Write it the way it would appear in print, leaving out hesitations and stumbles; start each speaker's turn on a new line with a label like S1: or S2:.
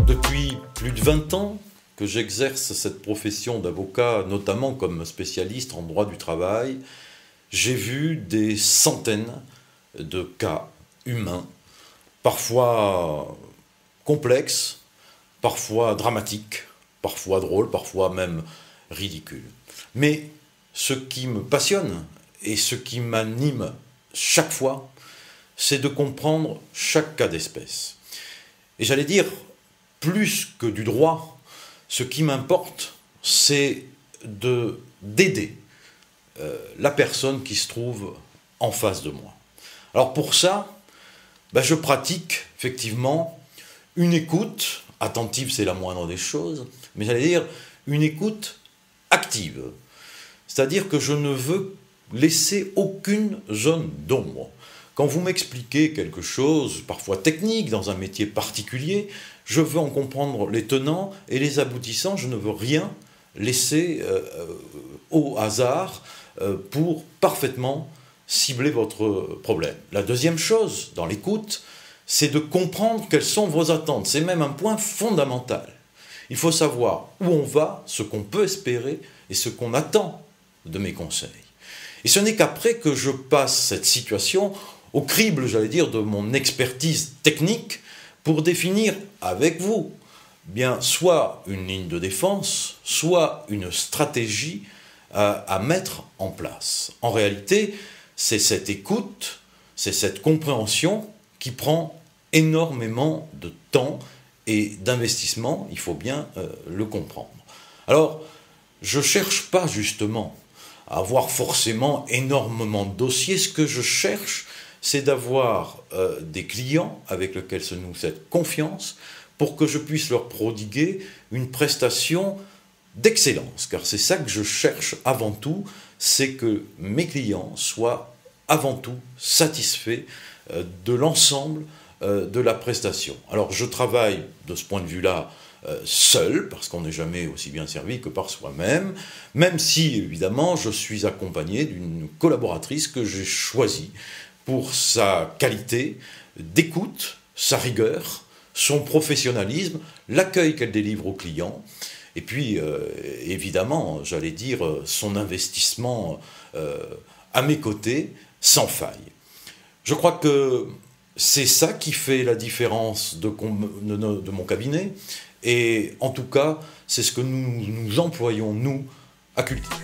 S1: Depuis plus de 20 ans que j'exerce cette profession d'avocat, notamment comme spécialiste en droit du travail, j'ai vu des centaines de cas humains, parfois complexes, parfois dramatiques, parfois drôles, parfois même ridicules. Mais ce qui me passionne et ce qui m'anime chaque fois, c'est de comprendre chaque cas d'espèce. Et j'allais dire, plus que du droit, ce qui m'importe, c'est d'aider la personne qui se trouve en face de moi. Alors pour ça, je pratique effectivement une écoute, attentive c'est la moindre des choses, mais j'allais dire une écoute active. C'est-à-dire que je ne veux laisser aucune zone d'ombre. Quand vous m'expliquez quelque chose, parfois technique, dans un métier particulier, je veux en comprendre les tenants et les aboutissants, je ne veux rien laisser au hasard pour parfaitement cibler votre problème. La deuxième chose, dans l'écoute, c'est de comprendre quelles sont vos attentes. C'est même un point fondamental. Il faut savoir où on va, ce qu'on peut espérer et ce qu'on attend de mes conseils. Et ce n'est qu'après que je passe cette situation au crible, j'allais dire, de mon expertise technique pour définir avec vous, bien, soit une ligne de défense, soit une stratégie à mettre en place. En réalité, c'est cette écoute, c'est cette compréhension qui prend énormément de temps et d'investissement, il faut bien le comprendre. Alors, je ne cherche pas justement à avoir forcément énormément de dossiers, ce que je cherche, c'est d'avoir des clients avec lesquels se noue cette confiance pour que je puisse leur prodiguer une prestation d'excellence. Car c'est ça que je cherche avant tout, c'est que mes clients soient avant tout satisfaits de l'ensemble de la prestation. Alors je travaille de ce point de vue-là seul, parce qu'on n'est jamais aussi bien servi que par soi-même, même si évidemment je suis accompagné d'une collaboratrice que j'ai choisie pour sa qualité d'écoute, sa rigueur, son professionnalisme, l'accueil qu'elle délivre aux clients, et puis évidemment, j'allais dire, son investissement à mes côtés, sans faille. Je crois que c'est ça qui fait la différence de mon cabinet, et en tout cas, c'est ce que nous employons, nous, à cultiver.